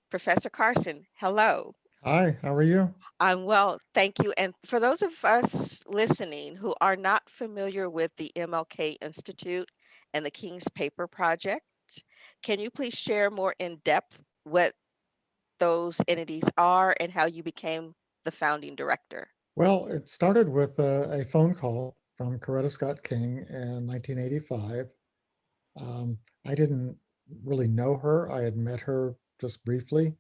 Professor Carson, hello. Hi, how are you? I'm well, thank you. And for those of us listening who are not familiar with the MLK Institute and the King's Paper Project, can you please share more in depth what those entities are and how you became the founding director? Well, it started with a phone call from Coretta Scott King in 1985. I didn't really know her. I had met her just briefly.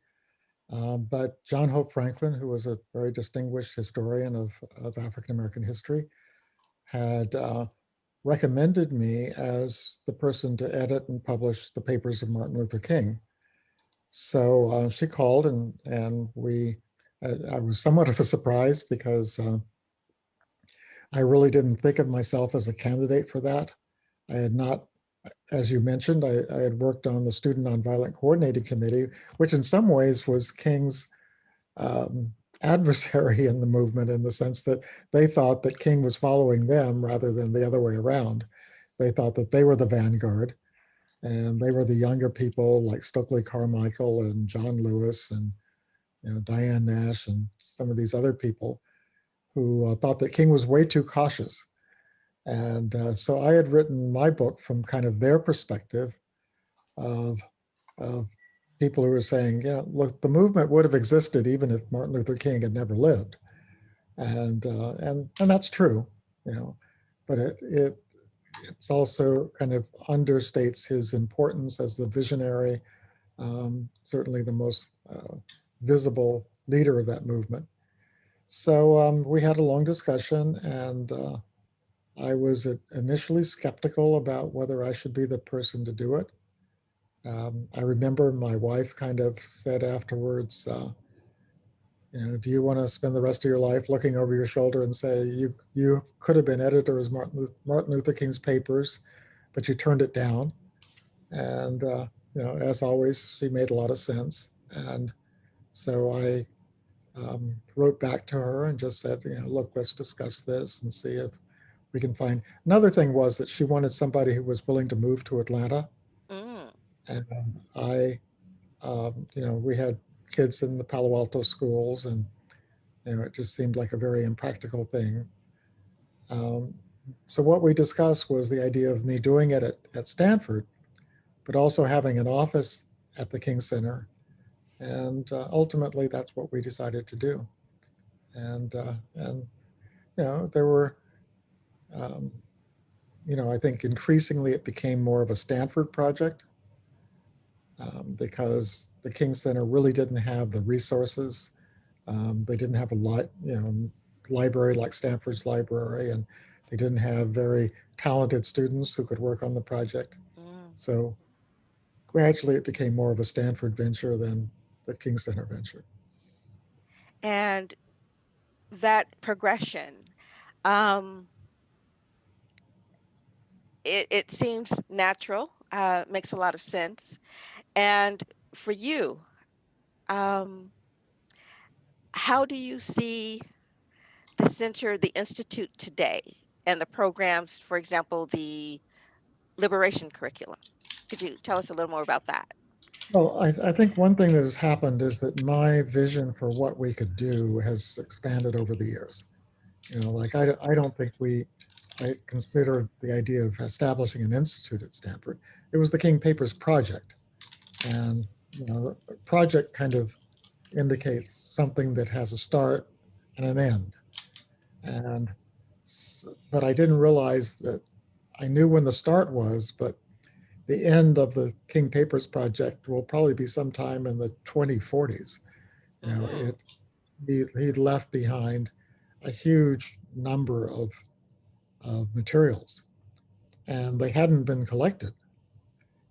But John Hope Franklin, who was a very distinguished historian of African American history, had recommended me as the person to edit and publish the papers of Martin Luther King. So she called I was somewhat of a surprise because I really didn't think of myself as a candidate for that. I had not, as you mentioned, I had worked on the Student Nonviolent Coordinating Committee, which in some ways was King's um, adversary in the movement, in the sense that they thought that King was following them rather than the other way around. They thought that they were the vanguard and they were the younger people like Stokely Carmichael and John Lewis and Diane Nash and some of these other people who thought that King was way too cautious. And so I had written my book from kind of their perspective of, of people who were saying, yeah, look, the movement would have existed even if Martin Luther King had never lived. And that's true, you know, but it's also kind of understates his importance as the visionary, certainly the most visible leader of that movement. So we had a long discussion, and I was initially skeptical about whether I should be the person to do it. I remember my wife kind of said afterwards, do you want to spend the rest of your life looking over your shoulder and say you could have been editor of Martin Luther King's papers, but you turned it down? And as always, she made a lot of sense. And so I wrote back to her and just said, look, let's discuss this and see if we can find. Another thing was that she wanted somebody who was willing to move to Atlanta. Mm, And we had kids in the Palo Alto schools, and it just seemed like a very impractical thing. Um, so what we discussed was the idea of me doing it at Stanford, but also having an office at the King Center. And ultimately, that's what we decided to do. And there were, um, I think increasingly it became more of a Stanford project because the King Center really didn't have the resources. They didn't have library like Stanford's library, and they didn't have very talented students who could work on the project. mm. So gradually it became more of a Stanford venture than the King Center venture. And that progression, um, it seems natural, makes a lot of sense. And for you, um, how do you see the center, the institute today, and the programs, for example, the liberation curriculum? Could you tell us a little more about that? Well, I think one thing that has happened is that my vision for what we could do has expanded over the years. Like I don't think I considered the idea of establishing an institute at Stanford. It was the King Papers Project. And, a project kind of indicates something that has a start and an end. And, but I didn't realize that I knew when the start was, but the end of the King Papers Project will probably be sometime in the 2040s. You know, Mm-hmm. it he left behind a huge number of materials, and they hadn't been collected.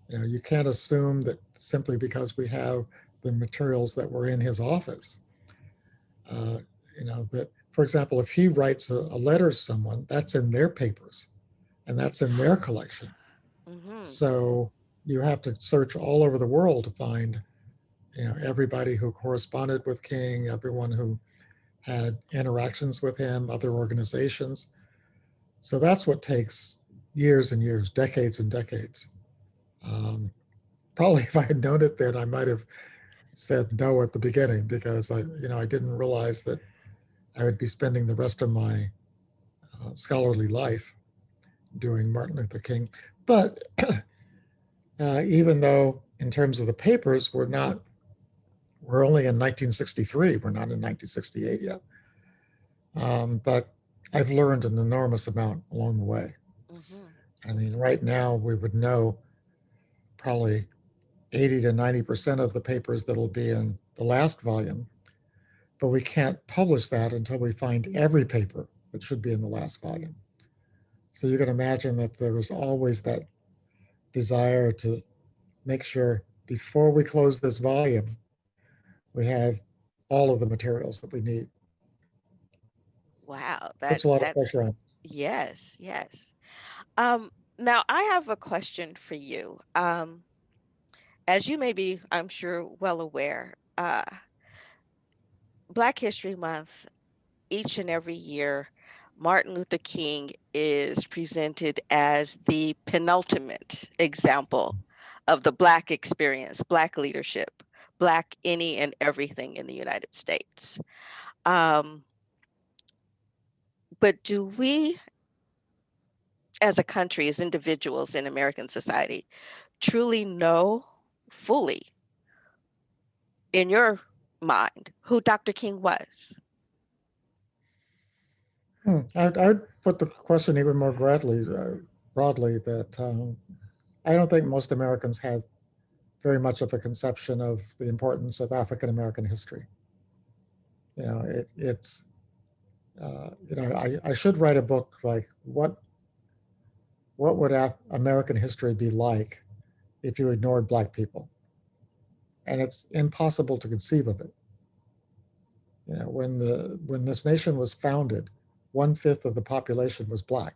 You can't assume that simply because we have the materials that were in his office, uh, that, for example, if he writes a letter to someone, that's in their papers and that's in their collection. Mm-hmm. So you have to search all over the world to find, everybody who corresponded with King, everyone who had interactions with him, other organizations. So that's what takes years and years, decades and decades. Um, Probably if I had known it then, I might have said no at the beginning because I didn't realize that I would be spending the rest of my scholarly life doing Martin Luther King. But even though in terms of the papers, we're only in 1963, we're not in 1968 yet. But I've learned an enormous amount along the way. Hmm. I mean, right now we would know probably 80 to 90% of the papers that'll be in the last volume, but we can't publish that until we find every paper that should be in the last volume. So you can imagine that there was always that desire to make sure before we close this volume, we have all of the materials that we need. Wow, Puts a lot of that's pressure on. yes, yes. Now I have a question for you. As you may be, I'm sure, well aware, Black History Month, each and every year, Martin Luther King is presented as the penultimate example of the Black experience, Black leadership, Black any and everything in the United States. Um, but do we, as a country, as individuals in American society, truly know fully in your mind who Dr. King was? I'd put the question even more broadly that I don't think most Americans have very much of a conception of the importance of African American history. It's I should write a book like what would American history be like if you ignored Black people, and it's impossible to conceive of it. When this nation was founded, 1/5 of the population was Black.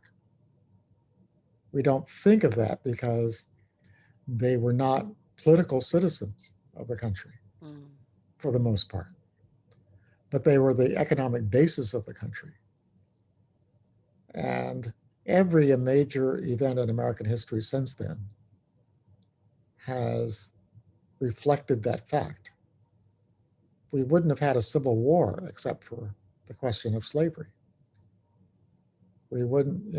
We don't think of that because they were not political citizens of the country Mm, for the most part, but they were the economic basis of the country. And every major event in American history since then has reflected that fact. We wouldn't have had a civil war except for the question of slavery. We wouldn't,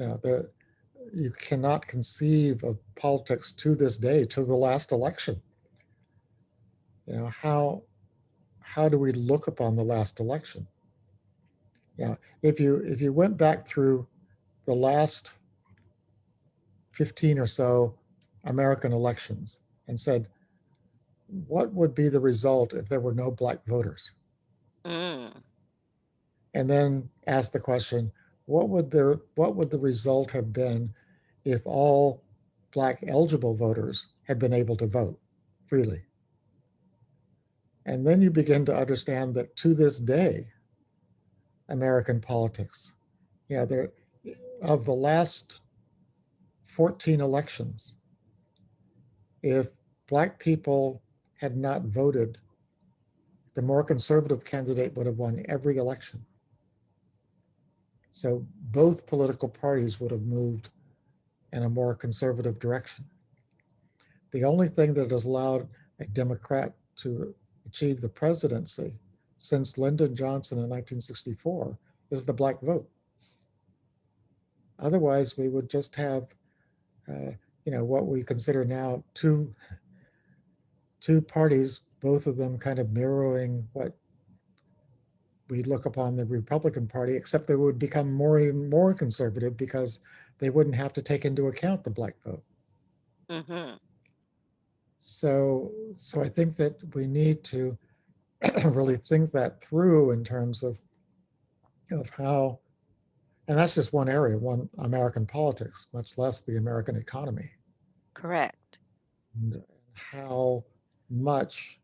you cannot conceive of politics to this day, to the last election. How do we look upon the last election? If you went back through the last 15 or so American elections and said, what would be the result if there were no Black voters? mm, And then ask the question, what would the result have been if all Black eligible voters had been able to vote freely? And then you begin to understand that to this day, American politics, there of the last 14 elections, if Black people had not voted, the more conservative candidate would have won every election. So both political parties would have moved in a more conservative direction. The only thing that has allowed a Democrat to achieve the presidency since Lyndon Johnson in 1964 is the Black vote. Otherwise, we would just have, what we consider now two parties, both of them kind of mirroring what we look upon the Republican Party, except they would become more and more conservative because they wouldn't have to take into account the Black vote. mm-hmm. So I think that we need to really think that through in terms of how, and that's just one area, one American politics, much less the American economy, Correct. and how much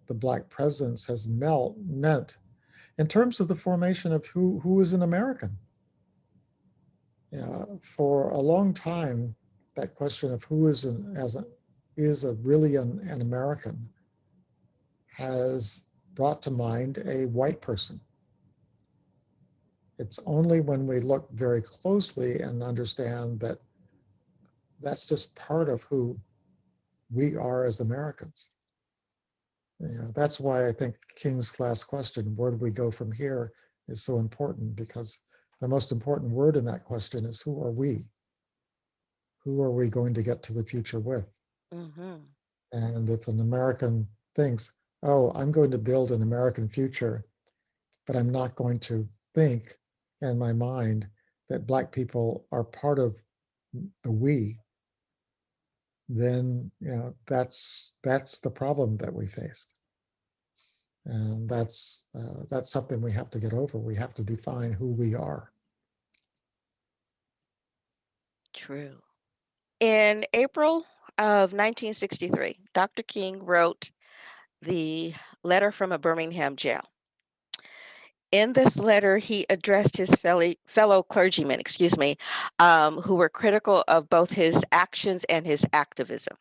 the Black presence has meant in terms of the formation of who is an American. For a long time, that question of who is really an American has brought to mind a white person. It's only when we look very closely and understand that that's just part of who we are as Americans. That's why I think King's last question, where do we go from here, is so important, because the most important word in that question is who are we? Who are we going to get to the future with? Mm-hmm. And if an American thinks, oh, I'm going to build an American future, but I'm not going to think in my mind that Black people are part of the we, then that's the problem that we faced. And that's something we have to get over. We have to define who we are. True. In April of 1963, Dr. King wrote the letter from a Birmingham jail. In this letter, he addressed his fellow clergymen, who were critical of both his actions and his activism.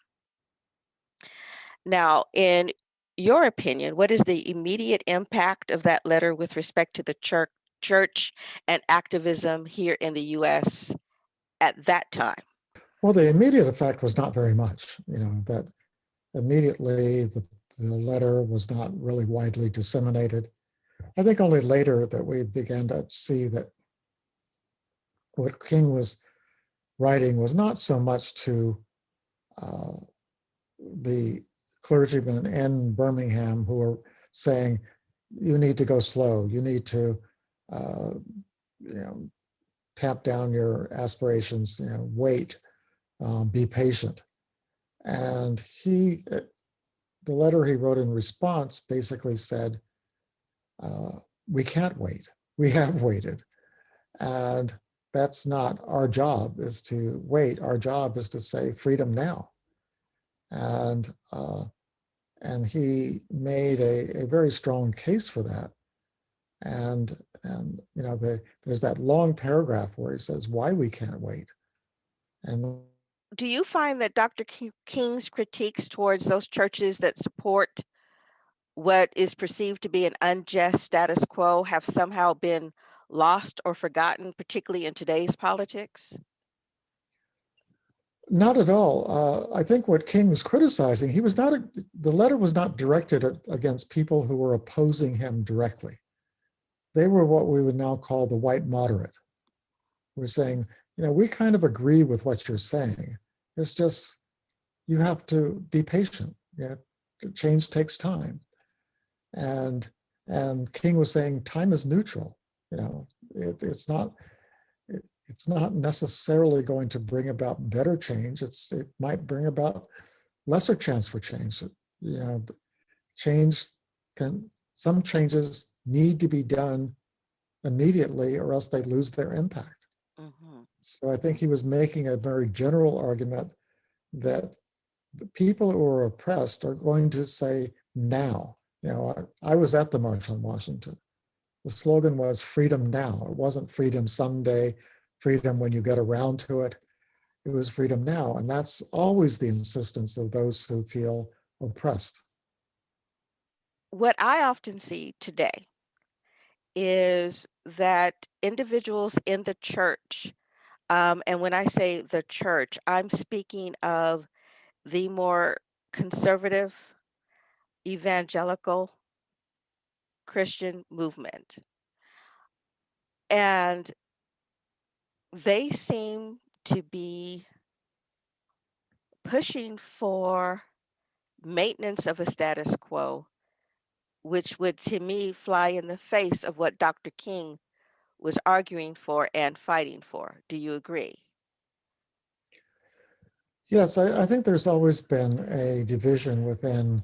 Now, in your opinion, what is the immediate impact of that letter with respect to the church and activism here in the U.S. at that time? Well, the immediate effect was not very much. That immediately the letter was not really widely disseminated. I think only later that we began to see that what King was writing was not so much to uh, the clergymen in Birmingham who were saying, you need to go slow, you need to uh, you know, tap down your aspirations, wait, be patient. And the letter he wrote in response basically said, we can't wait. We have waited. And that's not our job, is to wait. Our job is to say freedom now. And and he made a very strong case for that. And there's that long paragraph where he says why we can't wait. And Do you find that Dr. King's critiques towards those churches that support what is perceived to be an unjust status quo have somehow been lost or forgotten, particularly in today's politics? not at all. I think what King was criticizing, the letter was not directed against people who were opposing him directly. They were what we would now call the white moderate. We're saying, we kind of agree with what you're saying. It's just, you have to be patient. Change takes time. And King was saying time is neutral. It's not it's not necessarily going to bring about better change. It might bring about lesser chance for change. Change some changes need to be done immediately or else they lose their impact. Mm-hmm. So I think he was making a very general argument that the people who are oppressed are going to say now. I was at the March on Washington. The slogan was freedom now. It wasn't freedom someday, freedom when you get around to it. It was freedom now. And that's always the insistence of those who feel oppressed. What I often see today is that individuals in the church, and when I say the church, I'm speaking of the more conservative evangelical Christian movement. And they seem to be pushing for maintenance of a status quo, which would to me fly in the face of what Dr. King was arguing for and fighting for. Do you agree? Yes, I think there's always been a division within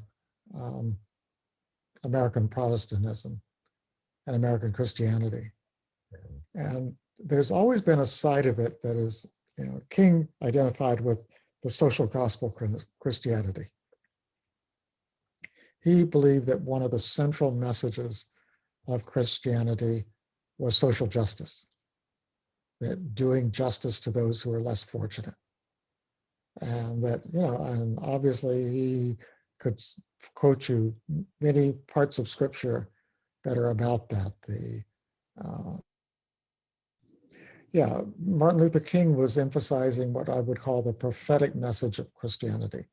um, American Protestantism and American Christianity. And there's always been a side of it that is, King identified with the social gospel Christianity. He believed that one of the central messages of Christianity was social justice, that doing justice to those who are less fortunate. And that, and obviously he could quote you many parts of scripture that are about that. Uh, yeah, Martin Luther King was emphasizing what I would call the prophetic message of Christianity.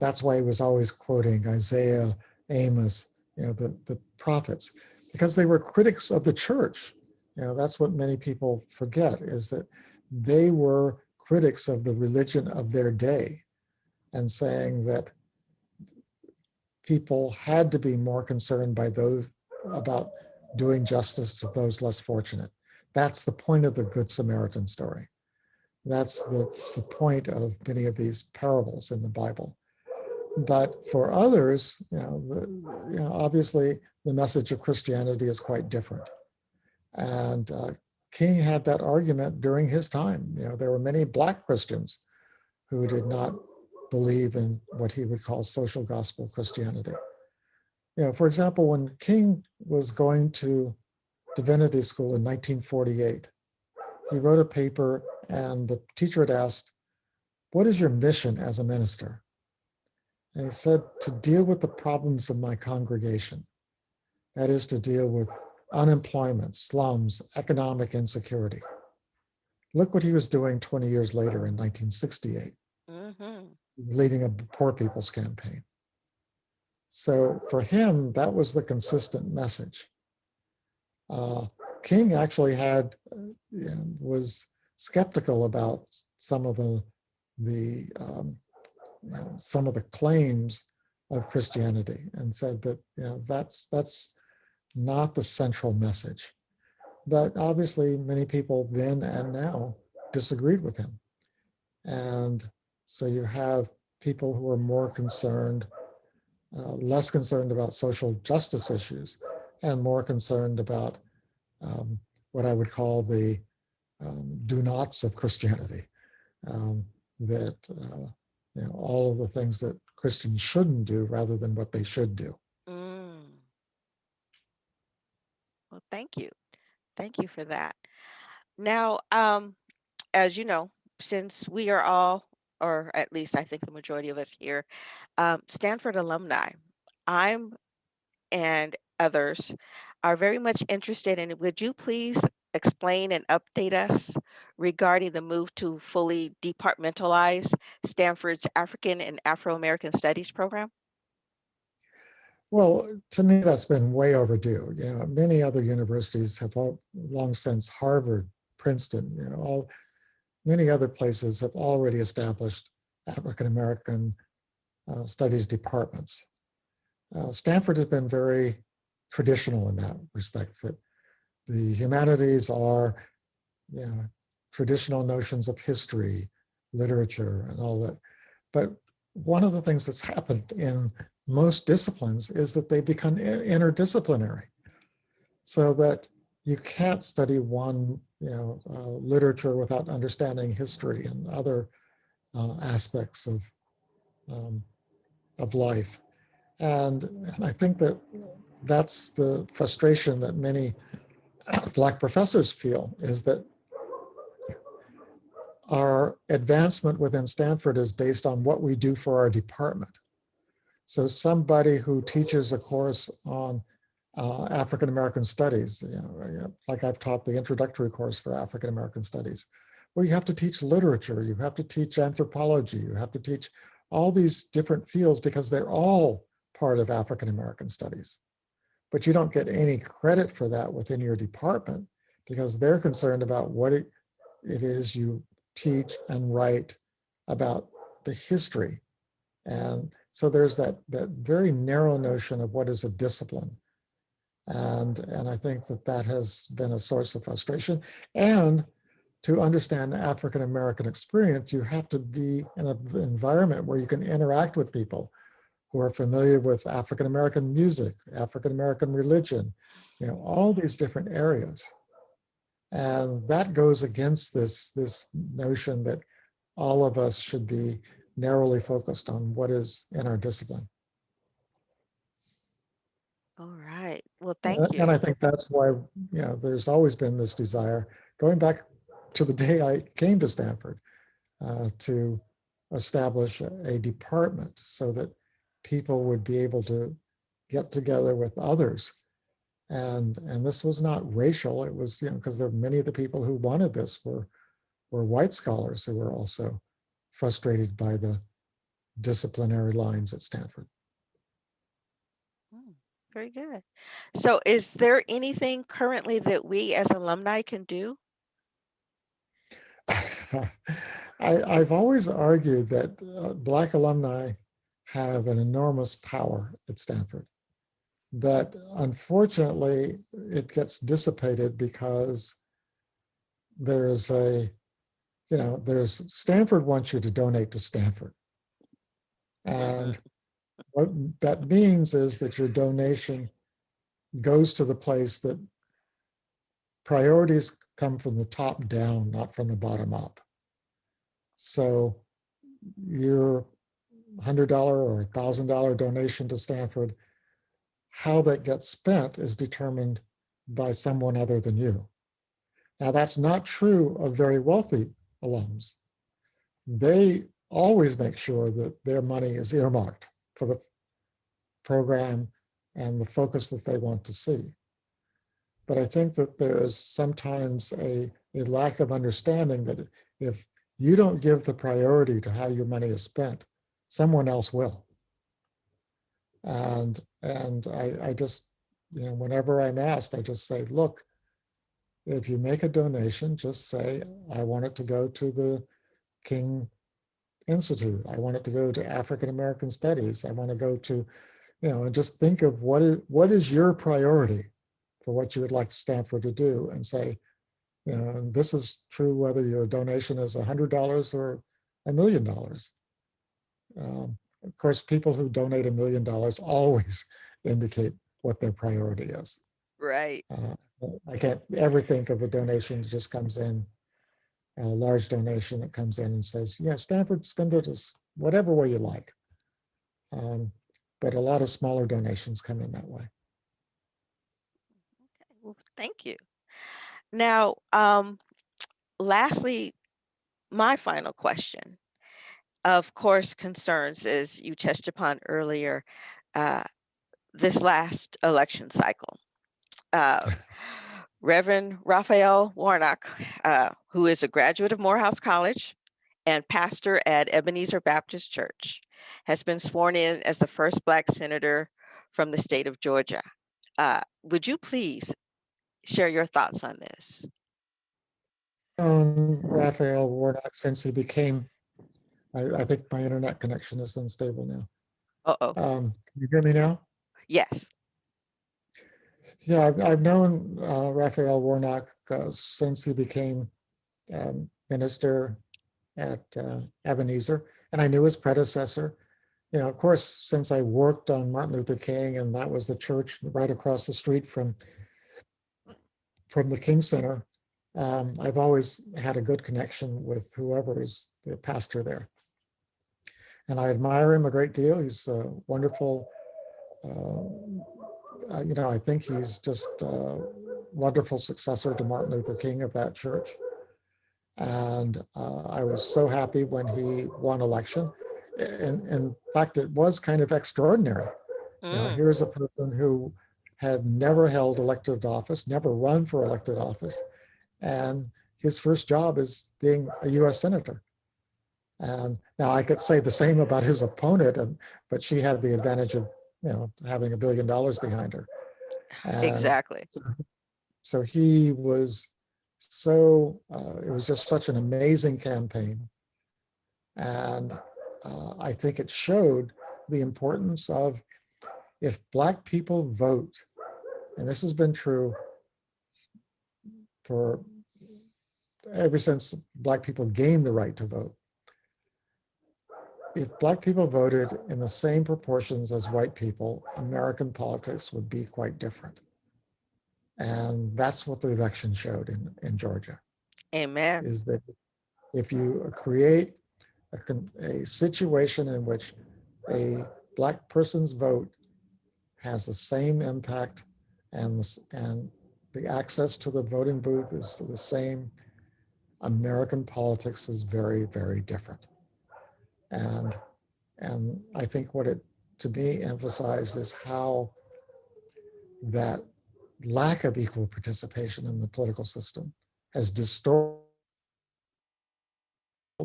That's why he was always quoting Isaiah Amos, the prophets, because they were critics of the church. That's what many people forget, is that they were critics of the religion of their day and saying that people had to be more concerned by those about doing justice to those less fortunate. That's the point of the Good Samaritan story. That's the point of many of these parables in the Bible. But for others, obviously the message of Christianity is quite different. And King had that argument during his time. There were many Black Christians who did not believe in what he would call social gospel Christianity. For example, when King was going to divinity school in 1948, he wrote a paper and the teacher had asked, "What is your mission as a minister?" And he said, "To deal with the problems of my congregation. That is, to deal with unemployment, slums, economic insecurity." Look what he was doing 20 years later in 1968, Mm-hmm. leading a poor people's campaign. So for him, that was the consistent message. King actually was skeptical about some of the some of the claims of Christianity, and said that that's not the central message. But obviously, many people then and now disagreed with him, and so you have people who are more concerned, less concerned about social justice issues, and more concerned about what I would call the do nots of Christianity. Um, that all of the things that Christians shouldn't do rather than what they should do. Mm. Well, thank you. Thank you for that. Now, as you know, since we are all, or at least I think the majority of us here, Stanford alumni, I'm and others are very much interested in. Would you please explain and update us regarding the move to fully departmentalize Stanford's African and Afro American Studies program? Well, to me, that's been way overdue. Many other universities have long since, Harvard, Princeton, many other places have already established African American studies departments. Stanford has been very traditional in that respect, that the humanities are traditional notions of history, literature, and all that. But one of the things that's happened in most disciplines is that they become interdisciplinary, so that you can't study one literature without understanding history and other aspects um, of life. And I think that that's the frustration that many Black professors feel, is that our advancement within Stanford is based on what we do for our department. So somebody who teaches a course on African American studies, like I've taught the introductory course for African American studies, well, you have to teach literature, you have to teach anthropology, you have to teach all these different fields because they're all part of African American studies. But you don't get any credit for that within your department because they're concerned about what it is you teach and write about the history. And so there's that very narrow notion of what is a discipline. And I think that has been a source of frustration. And to understand African American experience, you have to be in an environment where you can interact with people who are familiar with African American music, African American religion, all these different areas. And that goes against this notion that all of us should be narrowly focused on what is in our discipline. All right. Well, thank And you. I think that's why, there's always been this desire, going back to the day I came to Stanford, to establish a department so that people would be able to get together with others. And this was not racial. It was, because there many of the people who wanted this were white scholars who were also frustrated by the disciplinary lines at Stanford. Very good. So, is there anything currently that we as alumni can do? I've always argued that Black alumni have an enormous power at Stanford, but unfortunately, it gets dissipated because there's a, there's Stanford wants you to donate to Stanford. Hmm. And what that means is that your donation goes to the place that priorities come from the top down, not from the bottom up. So your $100 or $1,000 donation to Stanford, how that gets spent is determined by someone other than you. Now, that's not true of very wealthy alums. They always make sure that their money is earmarked for the program and the focus that they want to see. But I think that there's sometimes a lack of understanding that if you don't give the priority to how your money is spent, someone else will. And I just, whenever I'm asked, I just say, look, if you make a donation, just say, I want it to go to the King Institute. I want it to go to African American Studies. I want to go to, and just think of what is your priority for what you would like Stanford to do, and say, and this is true whether your donation is $100 or $1 million. Of course, people who donate $1 million always indicate what their priority is. Right. Uh, I can't ever think of a donation that just comes in, a large donation that comes in and says, yeah, Stanford, spend it as whatever way you like. Um, but a lot of smaller donations come in that way. Well, thank you. Now, lastly, my final question, of course, concerns, as you touched upon earlier, uh, this last election cycle. Uh, Reverend Raphael Warnock, who is a graduate of Morehouse College and pastor at Ebenezer Baptist Church, has been sworn in as the first Black senator from the state of Georgia. Would you please share your thoughts on this? Raphael Warnock since he became, I think my internet connection is unstable now. Uh-oh. Can you hear me now? Yes. Yeah, I've known Raphael Warnock since he became minister at Ebenezer, and I knew his predecessor. Of course, since I worked on Martin Luther King, and that was the church right across the street from the King Center, I've always had a good connection with whoever is the pastor there. And I admire him a great deal. He's a wonderful, I think he's just a wonderful successor to Martin Luther King of that church. And I was so happy when he won election. In fact, it was kind of extraordinary. Mm, Here's a person who had never held elected office, never run for elected office, and his first job is being a U.S. senator. And now I could say the same about his opponent, but she had the advantage of having $1 billion behind her. And exactly. so he was it was just such an amazing campaign. And I think it showed the importance of, if Black people vote, and this has been true for ever since Black people gained the right to vote, if Black people voted in the same proportions as white people, American politics would be quite different. And that's what the election showed in Georgia, Amen. is that if you create a situation in which a Black person's vote has the same impact, and the access to the voting booth is the same, American politics is very, very different. And and I think what it, to me, emphasized is how that lack of equal participation in the political system has distorted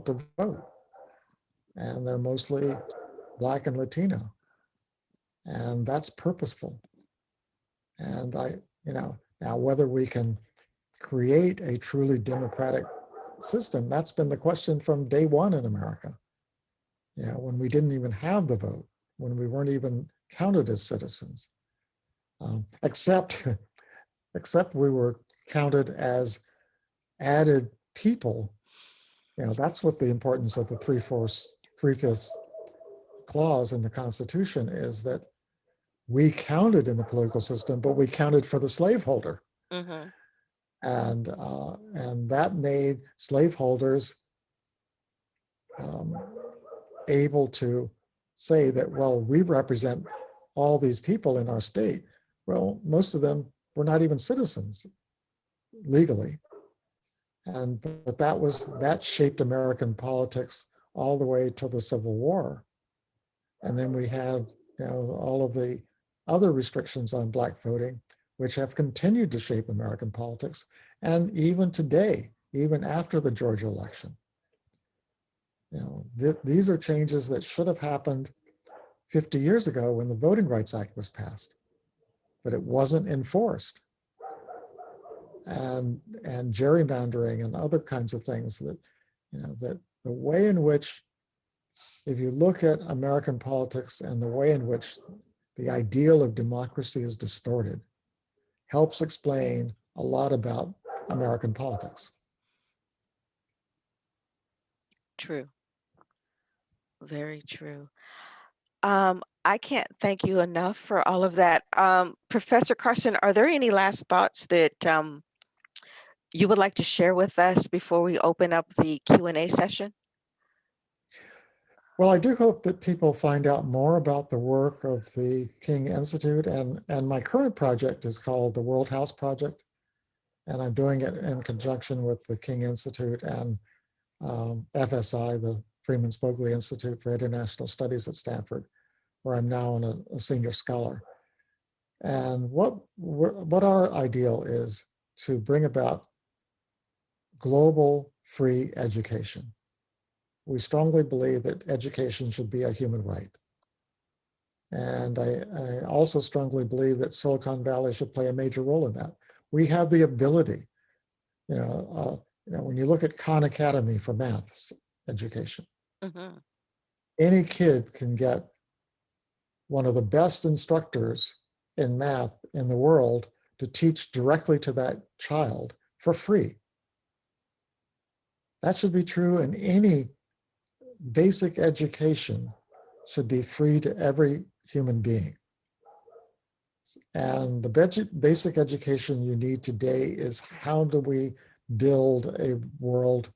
the vote. And they're mostly Black and Latino. And that's purposeful. And now whether we can create a truly democratic system, that's been the question from day one in America. When we didn't even have the vote, when we weren't even counted as citizens, except except we were counted as added people. That's what the importance of the three-fifths clause in the Constitution is, that we counted in the political system, but we counted for the slaveholder. Mm-hmm. And that made slaveholders able to say that, well, we represent all these people in our state. Well, most of them were not even citizens legally. But that shaped American politics all the way to the Civil War. And then we had, all of the other restrictions on Black voting, which have continued to shape American politics. And even today, even after the Georgia election, these are changes that should have happened 50 years ago when the Voting Rights Act was passed, but it wasn't enforced. And gerrymandering and other kinds of things that the way in which, if you look at American politics and the way in which the ideal of democracy is distorted, helps explain a lot about American politics. True. Very true. I can't thank you enough for all of that. Professor Carson, are there any last thoughts that you would like to share with us before we open up the Q&A session? Well, I do hope that people find out more about the work of the King Institute, and my current project is called the World House Project, and I'm doing it in conjunction with the King Institute and FSI, the Freeman Spogli Institute for International Studies at Stanford, where I'm now a senior scholar. And what our ideal is to bring about global free education. We strongly believe that education should be a human right. And I also strongly believe that Silicon Valley should play a major role in that. We have the ability, when you look at Khan Academy for math education, Mm-hmm. any kid can get one of the best instructors in math in the world to teach directly to that child for free. That should be true in any basic education, should be free to every human being. And the basic education you need today is, how do we build a world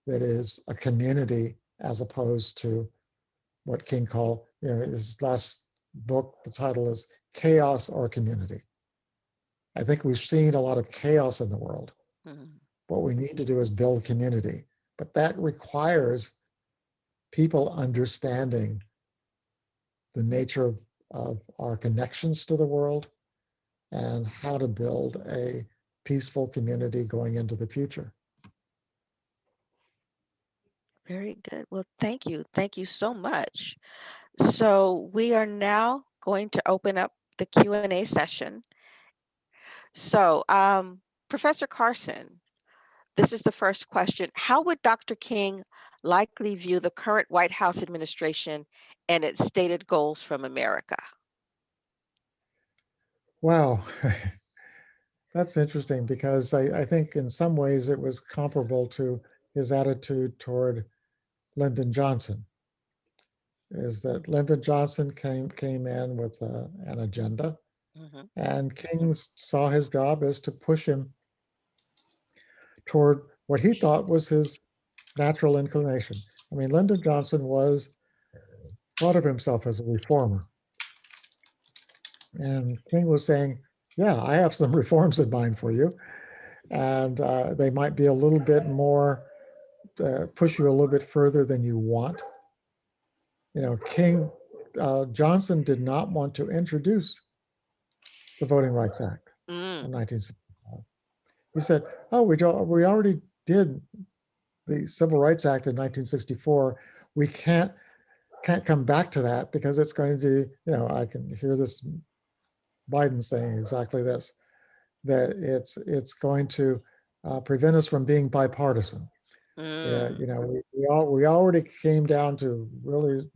that is a community, as opposed to what King called, his last book, the title is Chaos or Community. I think we've seen a lot of chaos in the world. Mm-hmm. What we need to do is build community, but that requires people understanding the nature of our connections to the world and how to build a peaceful community going into the future. Very good. Well, thank you. Thank you so much. So we are now going to open up the Q&A session. So, Professor Carson, this is the first question. How would Dr. King likely view the current White House administration and its stated goals from America? Wow, that's interesting, because I think in some ways it was comparable to his attitude toward Lyndon Johnson. Is that Lyndon Johnson came in with an agenda, Mm-hmm. and King saw his job as to push him toward what he thought was his natural inclination. I mean, Lyndon Johnson thought of himself as a reformer. And King was saying, yeah, I have some reforms in mind for you. And they might be a little bit more, push you a little bit further than you want. Johnson did not want to introduce the Voting Rights Act Mm. in 1965. He said, oh, we already did the Civil Rights Act in 1964. We can't come back to that, because it's going to, I can hear this Biden saying exactly this, that it's going to prevent us from being bipartisan. Yeah, Mm, we already came down to really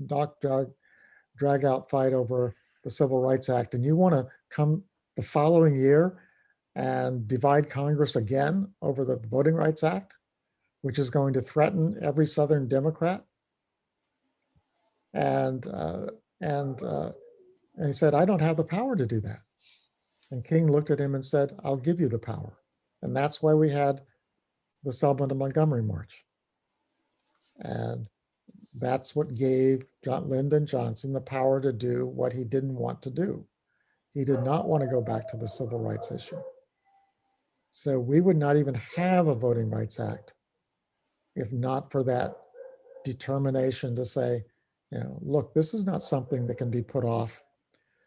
drag out fight over the Civil Rights Act, and you want to come the following year and divide Congress again over the Voting Rights Act, which is going to threaten every Southern Democrat. And and uh, and he said, "I don't have the power to do that." And King looked at him and said, "I'll give you the power." And that's why we had the Selma to Montgomery March. And that's what gave Lyndon Johnson the power to do what he didn't want to do. He did not want to go back to the civil rights issue. So we would not even have a Voting Rights Act if not for that determination to say, look, this is not something that can be put off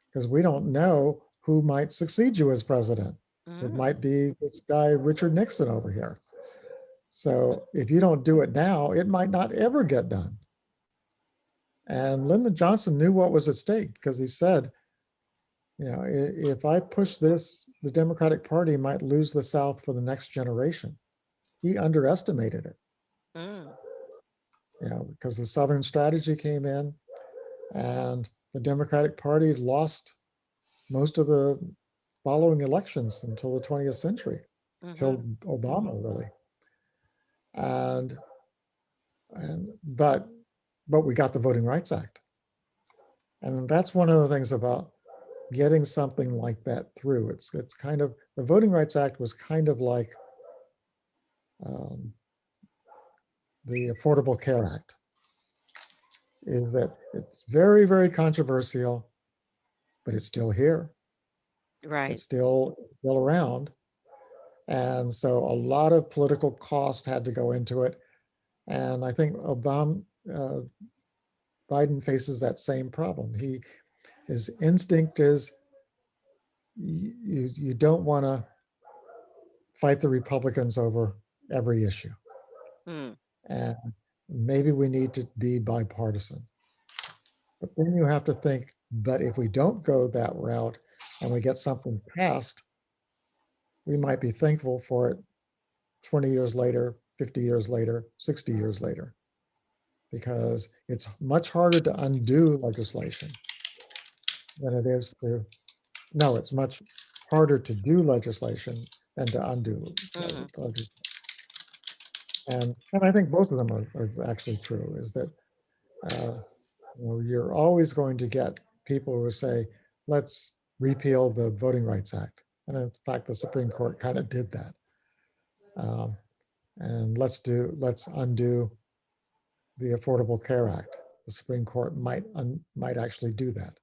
because we don't know who might succeed you as president. It mm, might be this guy, Richard Nixon, over here. So if you don't do it now, it might not ever get done. And Lyndon Johnson knew what was at stake because he said, if I push this, the Democratic Party might lose the South for the next generation. He underestimated it, mm, because the Southern strategy came in and the Democratic Party lost most of the following elections until the 20th century, mm-hmm. till Obama really. And but we got the Voting Rights Act. And that's one of the things about getting something like that through. It's kind of the Voting Rights Act was kind of like um, the Affordable Care Act, is that it's very, very controversial, but it's still here. Right. It's still around. And so a lot of political cost had to go into it. And I think uh, Biden faces that same problem. His instinct is you don't want to fight the Republicans over every issue. Mm, And maybe we need to be bipartisan. But then you have to think, but if we don't go that route and we get something passed, we might be thankful for it 20 years later, 50 years later, 60 years later, because it's much harder to undo legislation than it is to, no, it's much harder to do legislation than to undo mm-hmm. legislation. And I think both of them are actually true, is that uh, you're always going to get people who say, let's repeal the Voting Rights Act. And in fact, the Supreme Court kind of did that. Um, and let's undo the Affordable Care Act. The Supreme Court might actually do that.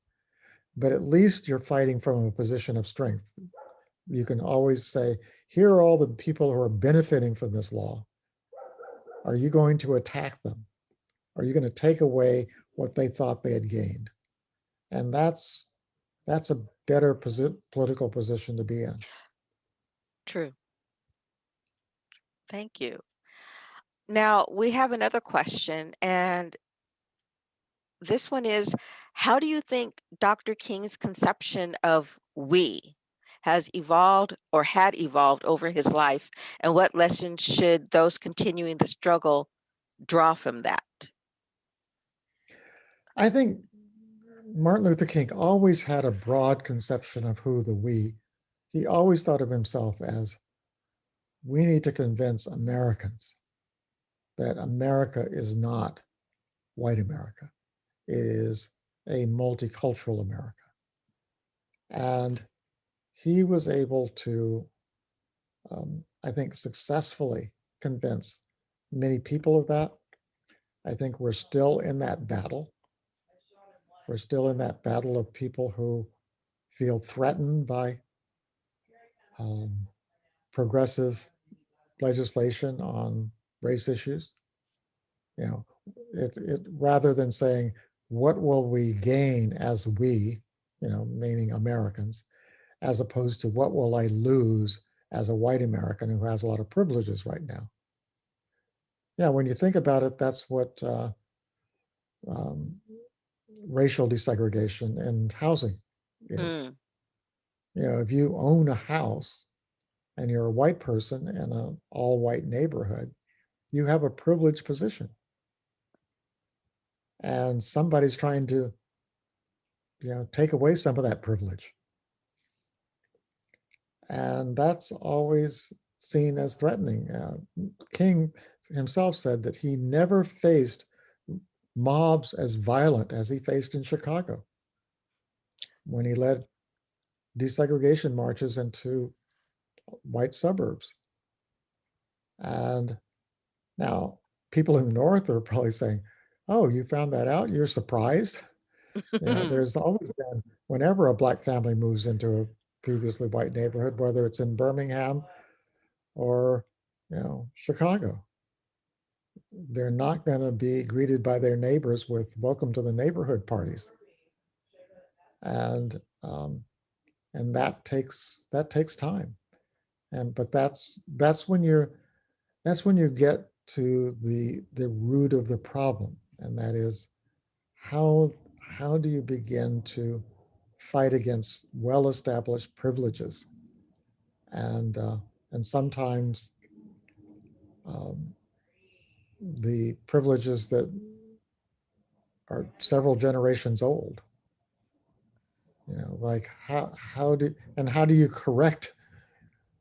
But at least you're fighting from a position of strength. You can always say, here are all the people who are benefiting from this law. Are you going to attack them? Are you going to take away what they thought they had gained? And that's a better political position to be in. True. Thank you. Now we have another question, and this one is, how do you think Dr. King's conception of we has evolved or had evolved over his life, and what lessons should those continuing the struggle draw from that? I think Martin Luther King always had a broad conception of who the we. He always thought of himself as, we need to convince Americans that America is not white America. It is a multicultural America. And he was able to, I think, successfully convince many people of that. I think we're still in that battle. We're still in that battle of people who feel threatened by um, progressive legislation on race issues. You know, it rather than saying what will we gain as we, meaning Americans, as opposed to what will I lose as a white American who has a lot of privileges right now. Yeah, when you think about it, that's what um, racial desegregation and housing is. Mm, If you own a house and you're a white person in an all white neighborhood, you have a privileged position. And somebody's trying to, take away some of that privilege. And that's always seen as threatening. King himself said that he never faced mobs as violent as he faced in Chicago when he led desegregation marches into white suburbs. And now people in the North are probably saying, "Oh, you found that out? You're surprised?" There's always been, whenever a black family moves into a previously white neighborhood, whether it's in Birmingham or, Chicago, they're not going to be greeted by their neighbors with "Welcome to the neighborhood" parties, and that takes time. But that's when you get to the root of the problem, and that is how do you begin to fight against well-established privileges, and and sometimes um, the privileges that are several generations old. Like how do you correct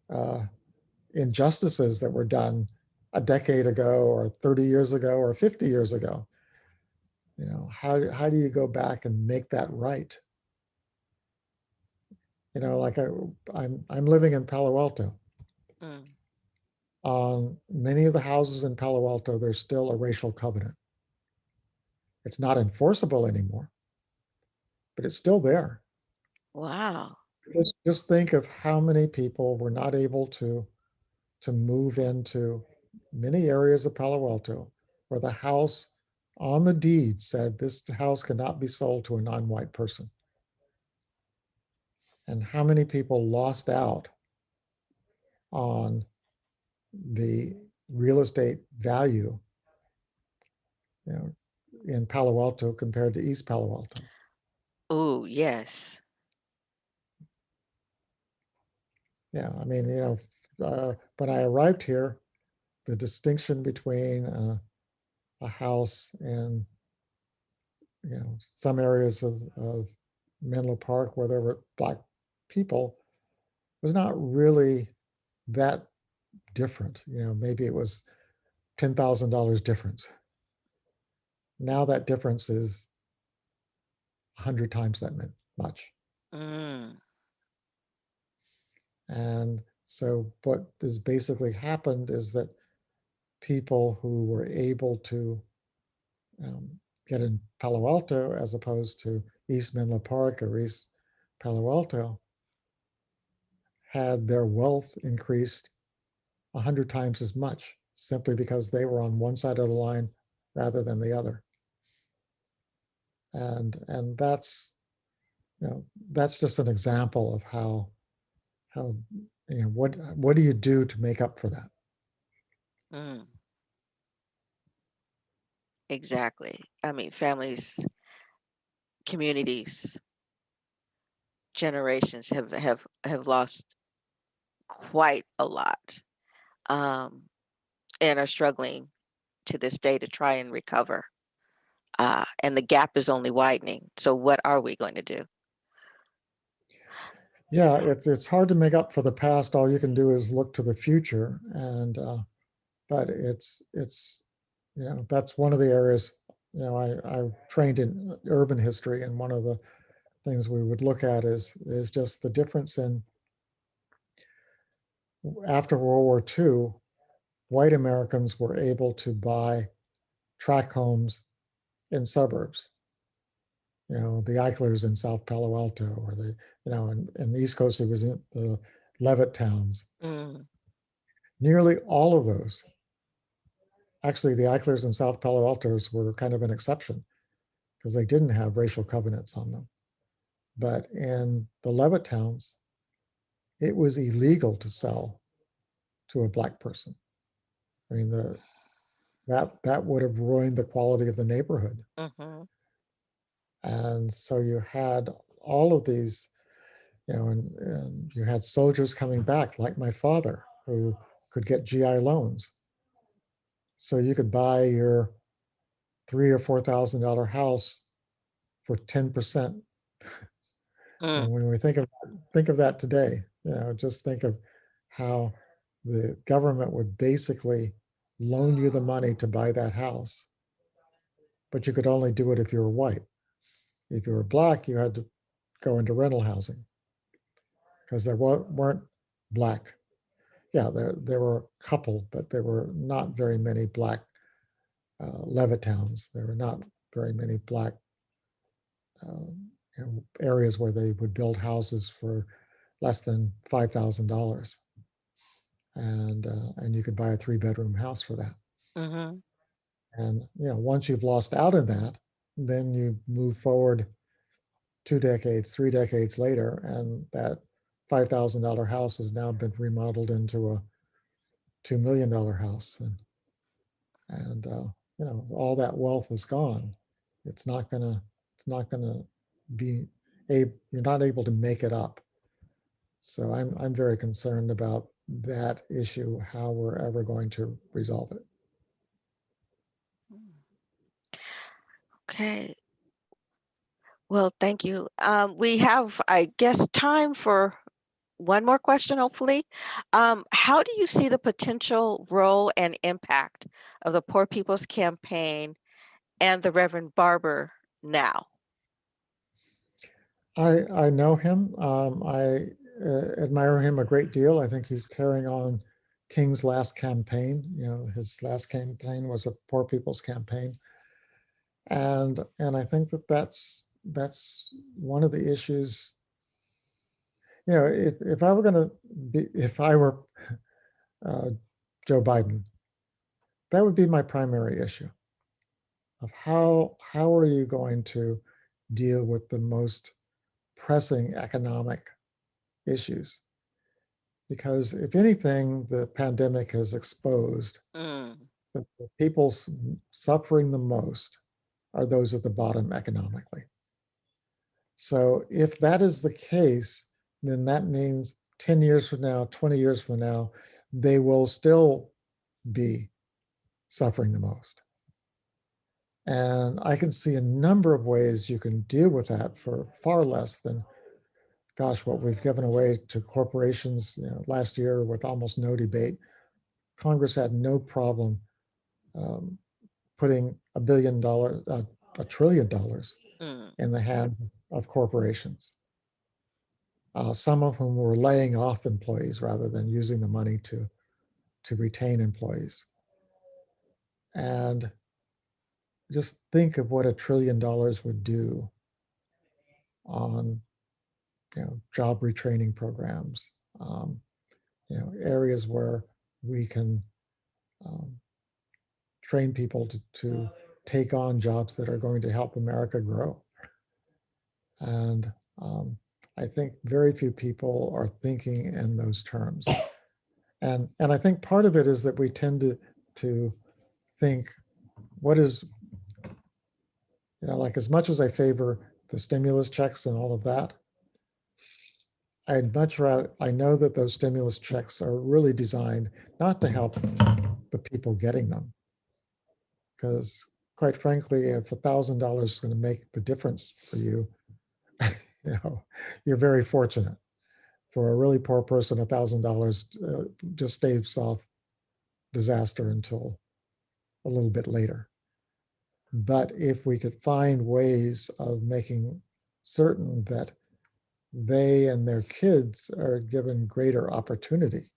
uh, injustices that were done a decade ago or 30 years ago or 50 years ago? How do you go back and make that right? Like I'm living in Palo Alto. Mm. On many of the houses in Palo Alto, there's still a racial covenant. It's not enforceable anymore, but it's still there. Wow. Just think of how many people were not able to move into many areas of Palo Alto where the house on the deed said this house cannot be sold to a non-white person. And how many people lost out on the real estate value, you know, in Palo Alto compared to East Palo Alto. Oh, yes. Yeah, I mean, when I arrived here, the distinction between a house in some areas of Menlo Park where there were black people was not really that different. Maybe it was $10,000 difference. Now that difference is 100 times that much. Mm. And so what has basically happened is that people who were able to um, get in Palo Alto as opposed to East Menlo Park or East Palo Alto had their wealth increased 100 times as much simply because they were on one side of the line rather than the other. And that's just an example of how what do you do to make up for that? Mm. Exactly. I mean, families, communities, generations have lost quite a lot, um, and are struggling to this day to try and recover. And the gap is only widening. So what are we going to do? Yeah, it's hard to make up for the past. All you can do is look to the future, and but it's that's one of the areas. I trained in urban history, and one of the things we would look at is just the difference in after World War II, white Americans were able to buy tract homes in suburbs. The Eichlers in South Palo Alto, or in the East Coast, it was in the Levitt towns. Mm. Nearly all of those, actually, the Eichlers in South Palo Altos were kind of an exception because they didn't have racial covenants on them. But in the Levitt towns, it was illegal to sell to a black person. I mean, that would have ruined the quality of the neighborhood. Mm-hmm. And so you had all of these. and you had soldiers coming back like my father who could get GI loans. So you could buy your $3,000 or $4,000 house for 10%. Mm. And when we think of that today, just think of how the government would basically loan you the money to buy that house, but you could only do it if you were white. If you were black, you had to go into rental housing because there weren't black. Yeah, there were a couple, but there were not very many black Levitowns. There were not very many black areas where they would build houses for less than $5,000, and you could buy a 3-bedroom house for that. Mm-hmm. And once you've lost out in that, then you move forward 2 decades, 3 decades later, and that $5,000 house has now been remodeled into a $2 million house, and all that wealth is gone. It's not gonna be you're not able to make it up. So I'm very concerned about that issue, how we're ever going to resolve it. Okay. Well, thank you. We have, I guess, time for one more question, hopefully. How do you see the potential role and impact of the Poor People's Campaign and the Reverend Barber now? I know him. I admire him a great deal. I think he's carrying on King's last campaign. His last campaign was a Poor People's Campaign, and I think that's one of the issues. If I were going to be, if I were uh, Joe Biden, that would be my primary issue of how are you going to deal with the most pressing economic issues? Because if anything, the pandemic has exposed Mm, that the people suffering the most are those at the bottom economically. So if that is the case, then that means 10 years from now, 20 years from now, they will still be suffering the most. And I can see a number of ways you can deal with that for far less than, gosh, what we've given away to corporations. Last year with almost no debate, Congress had no problem um, putting $1 trillion mm, in the hands of corporations, some of whom were laying off employees rather than using the money to retain employees. And just think of what $1 trillion would do on job retraining programs, areas where we can um, train people to take on jobs that are going to help America grow. And I think very few people are thinking in those terms. And I think part of it is that we tend to think, what is, like, as much as I favor the stimulus checks and all of that, I'd much rather, I know that those stimulus checks are really designed not to help the people getting them. Because quite frankly, if $1,000 is going to make the difference for you, you know, you're very fortunate. For a really poor person, $1,000 just staves off disaster until a little bit later. But if we could find ways of making certain that they and their kids are given greater opportunity,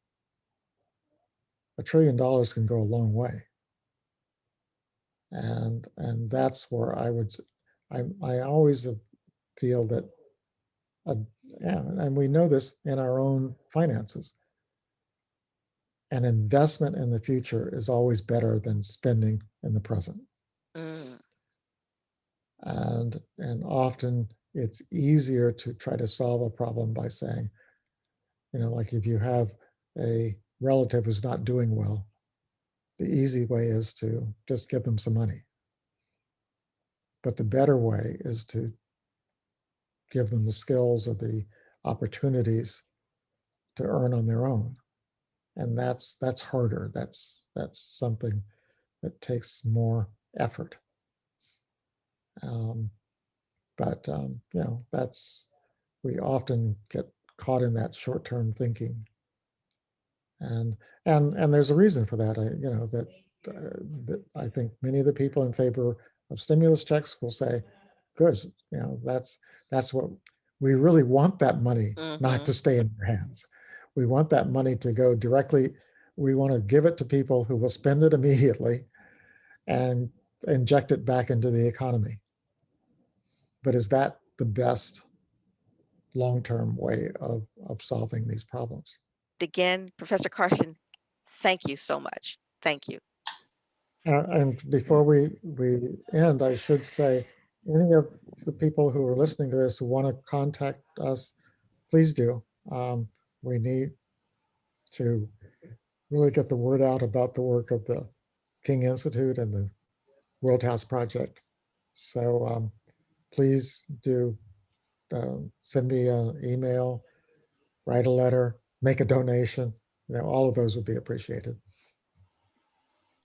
$1 trillion can go a long way. And that's where I always feel that, uh, yeah, and we know this in our own finances. An investment in the future is always better than spending in the present. mm, And often it's easier to try to solve a problem by saying, like if you have a relative who's not doing well, the easy way is to just give them some money. But the better way is to give them the skills or the opportunities to earn on their own. And that's harder. That's something that takes more effort. Um, but that's we often get caught in that short-term thinking, and and there's a reason for that. That I think many of the people in favor of stimulus checks will say, "Good, that's what we really want, that money not Mm-hmm. to stay in their hands. We want that money to go directly. We want to give it to people who will spend it immediately and inject it back into the economy." But is that the best long-term way of solving these problems? Again, Professor Carson, thank you so much. Thank you. And before we end, I should say, any of the people who are listening to this who want to contact us, please do. We need to really get the word out about the work of the King Institute and the World House Project. So please do send me an email, write a letter, make a donation. All of those would be appreciated.